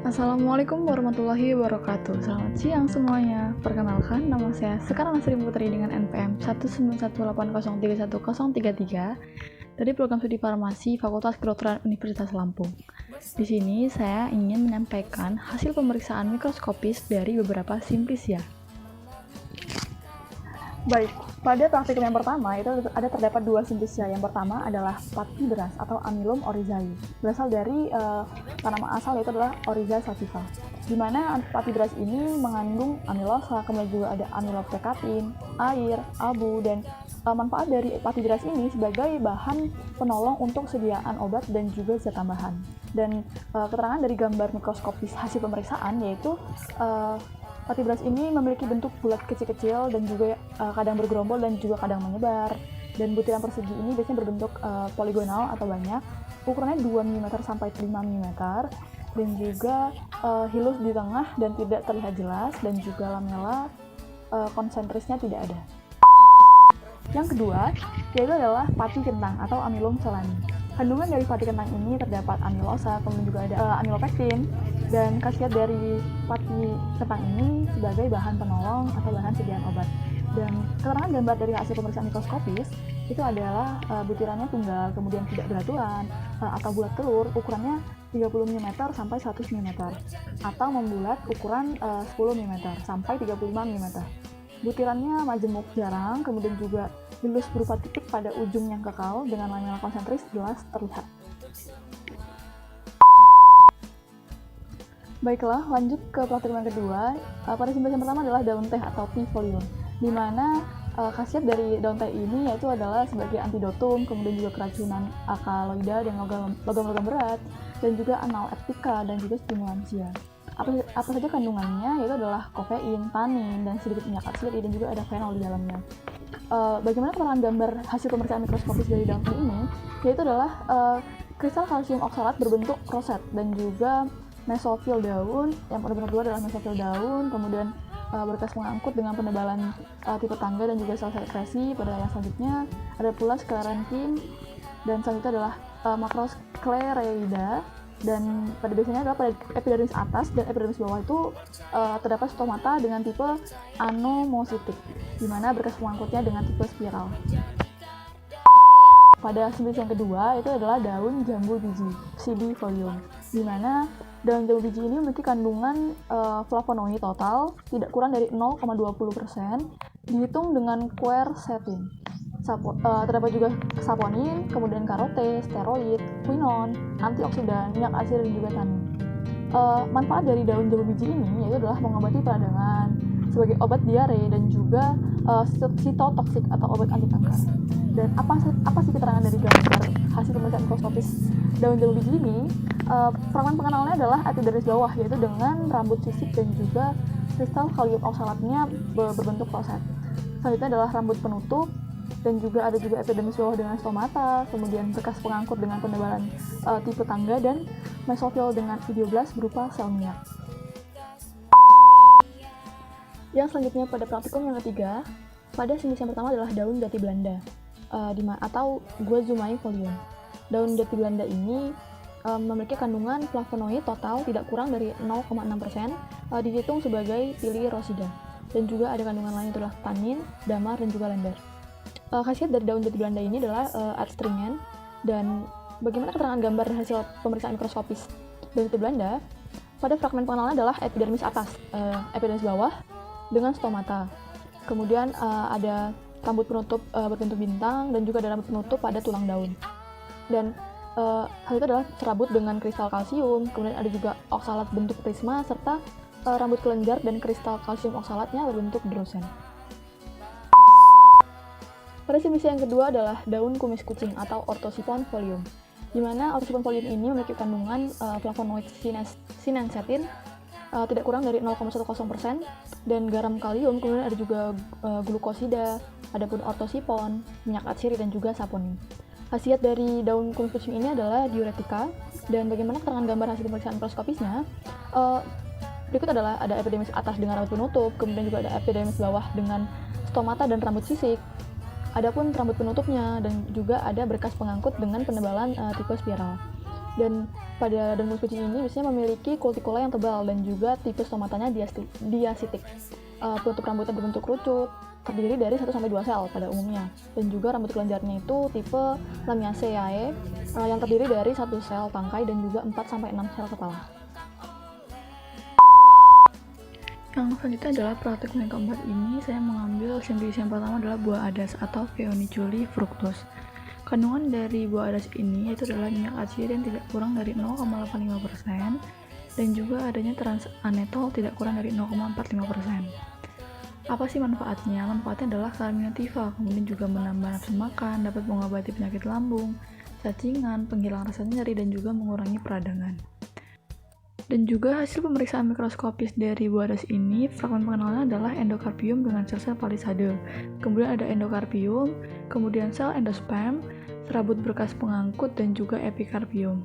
Assalamualaikum warahmatullahi wabarakatuh. Selamat siang semuanya. Perkenalkan, nama saya Sekar Nasri Putri dengan NPM 19180311033 dari Program Studi Farmasi Fakultas Kedokteran Universitas Lampung. Di sini saya ingin menyampaikan hasil pemeriksaan mikroskopis dari beberapa simplisia. Baik, pada praktikum yang pertama itu terdapat dua simplisia. Yang pertama adalah pati beras atau Amylum oryzae. Berasal dari tanaman asal yaitu adalah Oryza sativa. Di mana pati beras ini mengandung amilosa, kemudian juga ada amilopekatin, air, abu, dan manfaat dari pati beras ini sebagai bahan penolong untuk sediaan obat dan juga zat tambahan. Dan keterangan dari gambar mikroskopis hasil pemeriksaan yaitu pati beras ini memiliki bentuk bulat kecil-kecil dan juga kadang bergerombol dan juga kadang menyebar. Dan butiran persegi ini biasanya berbentuk poligonal atau banyak. Ukurannya 2 mm sampai 5 mm. Dan juga hilus di tengah dan tidak terlihat jelas. Dan juga lamela konsentrisnya tidak ada. Yang kedua, yaitu adalah pati kentang atau Amylum solani. Kandungan dari pati kentang ini terdapat amilosa, kemudian juga ada amilopektin, dan khasiat dari pati kentang ini sebagai bahan penolong atau bahan sediaan obat. Dan keterangan gambar dari hasil pemeriksaan mikroskopis itu adalah butirannya tunggal, kemudian tidak beraturan atau bulat telur, ukurannya 30 mm sampai 100 mm, atau membulat ukuran 10 mm sampai 35 mm. Butirannya majemuk jarang, kemudian juga hilus berupa titik pada ujung yang kekal dengan lamela konsentris jelas terlihat. Baiklah, lanjut ke praktikum yang kedua. Pada simplisia yang pertama adalah daun teh atau tea folium, di mana khasiat dari daun teh ini yaitu adalah sebagai antidotum, kemudian juga keracunan alkaloida dan logam-logam berat, dan juga analeptika dan juga stimulansia. Apa saja kandungannya yaitu adalah kofein, tanin, dan sedikit minyak atsiri, dan juga ada fenol di dalamnya. Bagaimana keterangan gambar hasil pemeriksaan mikroskopis dari daun teh ini? Yaitu adalah kristal kalsium oksalat berbentuk roset dan juga mesofil daun. Yang pada kedua adalah mesofil daun, kemudian berkas pengangkut dengan penebalan tipe tangga dan juga sel sekresi. Pada yang selanjutnya ada pula sklerenkin, dan selanjutnya adalah makrosklereida. Dan pada biasanya adalah pada epidermis atas dan epidermis bawah itu terdapat stomata dengan tipe anomositik, di mana berkas pengangkutnya dengan tipe spiral. Pada simplisia yang kedua itu adalah daun jambu biji, CD folium, di mana daun jambu biji ini memiliki kandungan flavonoid total tidak kurang dari 0,20% dihitung dengan quercetin. Terdapat juga saponin, kemudian karote, steroid, quinon, antioksidan, minyak atsiri, dan juga tanin. Manfaat dari daun jambu biji ini yaitu adalah mengobati peradangan, sebagai obat diare, dan juga sitotoksik atau obat anti kanker. Dan apa sih keterangan dari gambar hasil pemeriksaan mikroskopis daun jambu biji ini? Fragmen pengenalnya adalah epidermis bawah, yaitu dengan rambut sisik dan juga kristal kalium oksalatnya berbentuk roset. Selanjutnya adalah rambut penutup, dan juga ada juga epidermis bawah dengan stomata, kemudian berkas pengangkut dengan penebalan tipe tangga, dan mesofil dengan idioblas berupa sel minyak. Yang selanjutnya pada praktikum yang ketiga, pada simplisia yang pertama adalah daun jati Belanda atau Guazumae folium. Daun jati Belanda ini memiliki kandungan flavonoid total tidak kurang dari 0,6%, dihitung sebagai pili rosida, dan juga ada kandungan lain adalah tanin, damar, dan juga lender. Khasiat dari daun jati Belanda ini adalah astringen. Dan bagaimana keterangan gambar hasil pemeriksaan mikroskopis daun jati Belanda? Pada fragmen pengenalannya adalah epidermis atas, epidermis bawah dengan stomata. Kemudian ada rambut penutup berbentuk bintang, dan juga ada rambut penutup pada tulang daun. Dan hal itu adalah serabut dengan kristal kalsium, kemudian ada juga oksalat bentuk prisma, serta rambut kelenjar dan kristal kalsium oksalatnya berbentuk drosen. Pada simplisia yang kedua adalah daun kumis kucing atau Orthosipon folium, di mana Orthosipon folium ini memiliki kandungan flavonoid sinensetin tidak kurang dari 0,10%, dan garam kalium, kemudian ada juga glukosida, adapun ortosipon, minyak atsiri, dan juga saponin. Khasiat dari daun kumis kucing ini adalah diuretika. Dan bagaimana keterangan gambar hasil pemeriksaan mikroskopisnya? Berikut adalah ada epidermis atas dengan rambut penutup, kemudian juga ada epidermis bawah dengan stomata dan rambut sisik. Adapun rambut penutupnya, dan juga ada berkas pengangkut dengan penebalan tipe spiral. Dan pada Danmus kucing ini biasanya memiliki kutikula yang tebal dan juga tipe stomatanya diasitik. Penutup rambutnya berbentuk kerucut, terdiri dari 1-2 sel pada umumnya. Dan juga rambut kelenjarnya itu tipe Lamiaceae yang terdiri dari 1 sel tangkai dan juga 4-6 sel kepala. Yang selanjutnya adalah praktik yang keempat ini, saya mengambil spesies yang pertama adalah buah adas atau Phoeniculi fructus. Kandungan dari buah adas ini yaitu adalah minyak atsiri yang tidak kurang dari 0,85% dan juga adanya transanetol tidak kurang dari 0,45%. Apa sih manfaatnya? Manfaatnya adalah carminativa, kemudian juga menambah nafsu makan, dapat mengobati penyakit lambung, cacingan, penghilang rasa nyeri, dan juga mengurangi peradangan. Dan juga hasil pemeriksaan mikroskopis dari buah adas ini, fragmen pengenalannya adalah endokarpium dengan sel-sel palisade. Kemudian ada endokarpium, kemudian sel endosperm, serabut berkas pengangkut, dan juga epikarpium.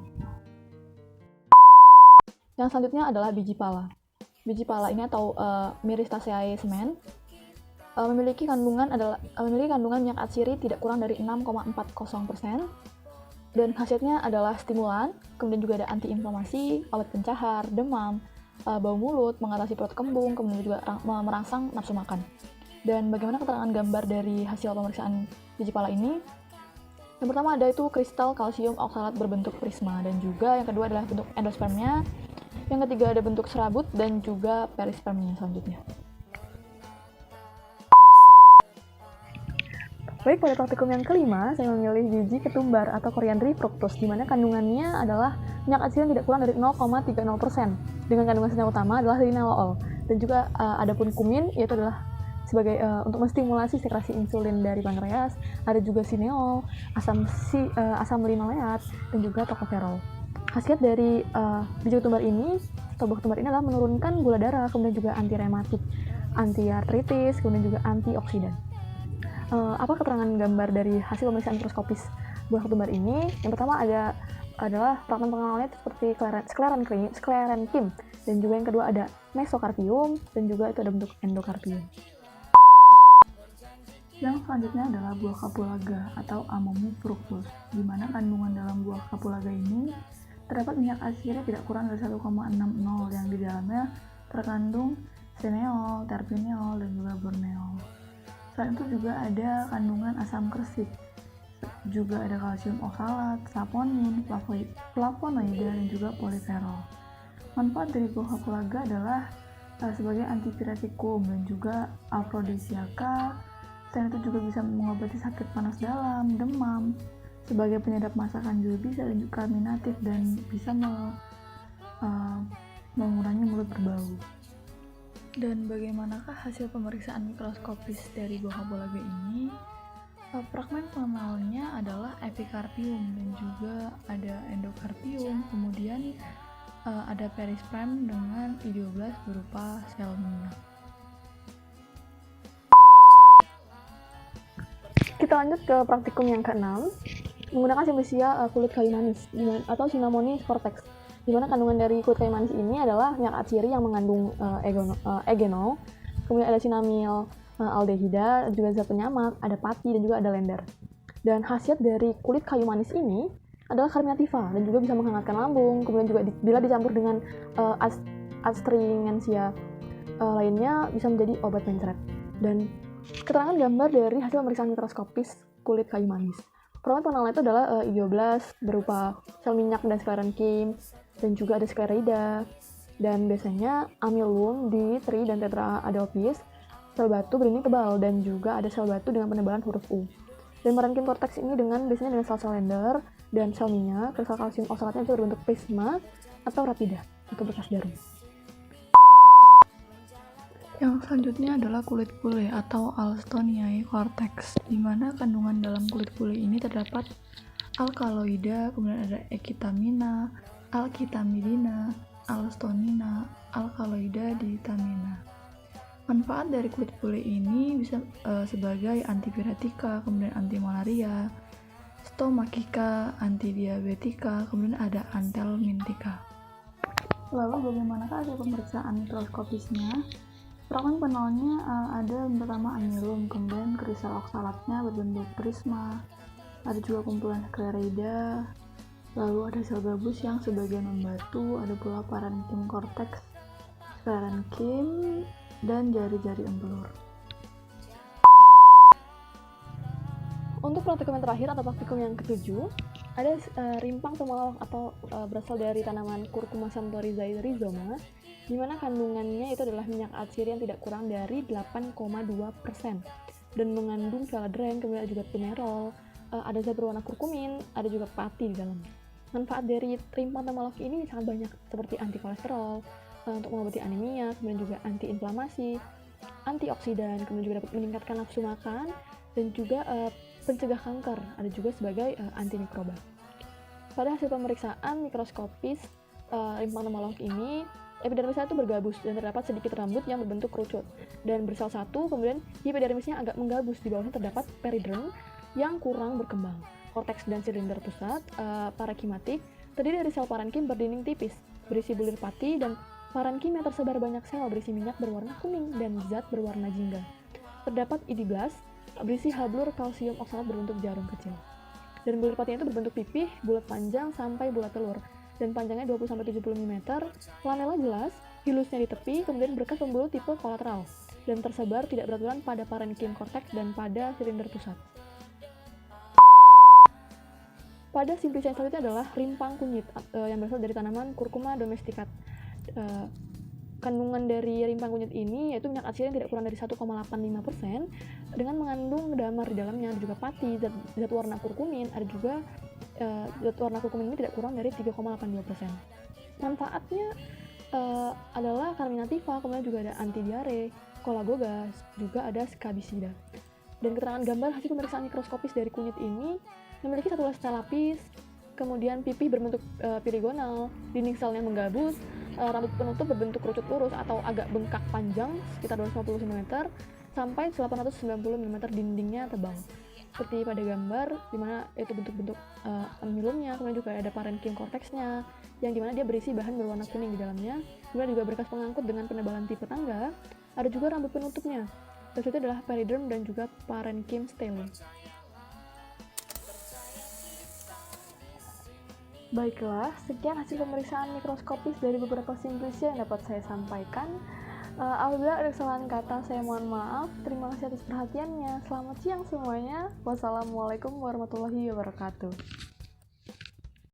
Yang selanjutnya adalah biji pala. Biji pala ini atau Myristaceae semen memiliki kandungan minyak atsiri tidak kurang dari 6,40%. Dan khasiatnya adalah stimulan, kemudian juga ada antiinflamasi, obat pencahar, demam, bau mulut, mengatasi perut kembung, kemudian juga merangsang nafsu makan. Dan bagaimana keterangan gambar dari hasil pemeriksaan biji pala ini? Yang pertama ada itu kristal kalsium oksalat berbentuk prisma, dan juga yang kedua adalah bentuk endospermnya, yang ketiga ada bentuk serabut, dan juga perispermnya selanjutnya. Baik, pada praktikum yang kelima, saya memilih biji ketumbar atau Coriandri fructus, di mana kandungannya adalah minyak atsiri yang tidak kurang dari 0,30%, dengan kandungan senyawa utama adalah linalool, dan juga ada pun kumin, yaitu adalah sebagai untuk menstimulasi sekresi insulin dari pankreas, ada juga sineol, asam linoleat, dan juga tokoferol. Khasiat dari biji ketumbar ini, atau buah ketumbar ini adalah menurunkan gula darah, kemudian juga anti rematik, anti artritis, kemudian juga antioksidan. Apa keterangan gambar dari hasil pemeriksaan mikroskopis buah ketumbar ini? Yang pertama adalah fragmen pengenalannya seperti sclerenchyme, dan juga yang kedua ada mesokarpium, dan juga itu ada bentuk endokarpium. Yang selanjutnya adalah buah kapulaga atau Amomo fructus, di mana kandungan dalam buah kapulaga ini terdapat minyak atsiri tidak kurang dari 1,60 yang di dalamnya terkandung sineol, terpineol, dan juga borneol. Selain itu juga ada kandungan asam kersik, juga ada kalsium oksalat, saponin, flavonoida, dan juga poliferol. Manfaat dari buah kapulaga adalah sebagai antipiretikum dan juga afrodisiaka. Selain itu juga bisa mengobati sakit panas dalam, demam, sebagai penyedap masakan juga bisa, dan juga carminatif dan bisa mengurangi mulut berbau. Dan bagaimanakah hasil pemeriksaan mikroskopis dari buah kapulaga ini? Fragmen pengenalnya adalah epikarpium dan juga ada endokarpium, kemudian ada perisperm dengan I12 berupa sel minyak. Kita lanjut ke praktikum yang ke-6, menggunakan simplisia kulit kayu manis atau Cinnamonis cortex, di mana kandungan dari kulit kayu manis ini adalah minyak atsiri yang mengandung egenol, kemudian ada sinamil aldehida, juga zat penyamak, ada pati, dan juga ada lender. Dan khasiat dari kulit kayu manis ini adalah carminativa dan juga bisa menghangatkan lambung, kemudian juga bila dicampur dengan astringensia lainnya bisa menjadi obat mencret. Dan keterangan gambar dari hasil pemeriksaan mikroskopis kulit kayu manis. Fragmen pengenalan itu adalah I12 berupa sel minyak dan sclerenchyme, dan juga ada sclerida, dan biasanya amilum di tri dan tetraadelphis, sel batu berinding tebal, dan juga ada sel batu dengan penebalan huruf U. Dan merankin korteks ini biasanya dengan sel lender dan sel minyak, kristal kalsium oksalatnya bisa berbentuk prisma atau rapida atau bekas jarum. Yang selanjutnya adalah kulit pule atau Alstoniae cortex, di mana kandungan dalam kulit pule ini terdapat alkaloida, kemudian ada ekitamina, alkitamidina, alstonina, alkaloida ditamina. Manfaat dari kulit pule ini bisa sebagai antipiretika, kemudian anti-malaria, stomakika, antidiabetika, kemudian ada antelmintika. Lalu bagaimanakah hasil pemeriksaan mikroskopisnya? Fragmen penolnya ada yang pertama amilum, kemudian kristal oksalatnya berbentuk prisma, ada juga kumpulan sclerida, Lalu ada sel gabus yang sebagian membatu, ada pula parenkim korteks, parenkim, dan jari-jari embelur. Untuk praktikum yang terakhir atau praktikum yang ketujuh, ada rimpang temulawak atau berasal dari tanaman Curcuma santorizae rhizoma, di mana kandungannya itu adalah minyak atsiri yang tidak kurang dari 8,2% dan mengandung veladren, kemudian ada juga pinerol, ada zat berwarna kurkumin, ada juga pati di dalamnya. Manfaat dari rimpang temulawak ini sangat banyak, seperti anti kolesterol, untuk mengobati anemia, kemudian juga anti-inflamasi, antioksidan, kemudian juga dapat meningkatkan nafsu makan, dan juga pencegah kanker, ada juga sebagai antimikroba. Pada hasil pemeriksaan mikroskopis rimpang temulawak ini, epidermisnya itu bergabus dan terdapat sedikit rambut yang berbentuk kerucut dan bersel satu, kemudian di epidermisnya agak menggabus, di bawahnya terdapat periderm yang kurang berkembang. Korteks dan silinder pusat parenkimmatik terdiri dari sel parenkim berdinding tipis, berisi bulir pati, dan parenkim yang tersebar banyak sel berisi minyak berwarna kuning dan zat berwarna jingga. Terdapat idiblast berisi hablur kalsium oksalat berbentuk jarum kecil. Dan bulir patinya itu berbentuk pipih, bulat panjang sampai bulat telur, dan panjangnya 20-70 mm, lamela jelas, hilusnya di tepi, kemudian berkas pembuluh tipe kolateral, dan tersebar tidak beraturan pada parenkim korteks dan pada silinder pusat. Pada simplicia selanjutnya adalah rimpang kunyit yang berasal dari tanaman Curcuma domestica. Kandungan dari rimpang kunyit ini yaitu minyak atsiri yang tidak kurang dari 1,85% dengan mengandung damar di dalamnya, ada juga pati, zat warna kurkumin, ada juga zat warna kurkumin ini tidak kurang dari 3,82%. Manfaatnya adalah carminativa, kemudian juga ada anti diare, kolagogas, juga ada skabisida. Dan keterangan gambar hasil pemeriksaan mikroskopis dari kunyit ini memiliki satu sel lapis, kemudian pipih berbentuk pirigonal, dinding selnya menggabus, rambut penutup berbentuk kerucut lurus atau agak bengkak panjang sekitar 250 cm sampai 890 mm dindingnya tebal. Seperti pada gambar dimana itu bentuk-bentuk amilumnya, kemudian juga ada parenkim korteksnya yang dimana dia berisi bahan berwarna kuning di dalamnya, kemudian juga berkas pengangkut dengan penebalan tipe tangga, ada juga rambut penutupnya. Selanjutnya adalah periderm dan juga parenkim stele. Baiklah, sekian hasil pemeriksaan mikroskopis dari beberapa simplicia yang dapat saya sampaikan. Apabila ada kesalahan kata, saya mohon maaf. Terima kasih atas perhatiannya. Selamat siang semuanya. Wassalamualaikum warahmatullahi wabarakatuh.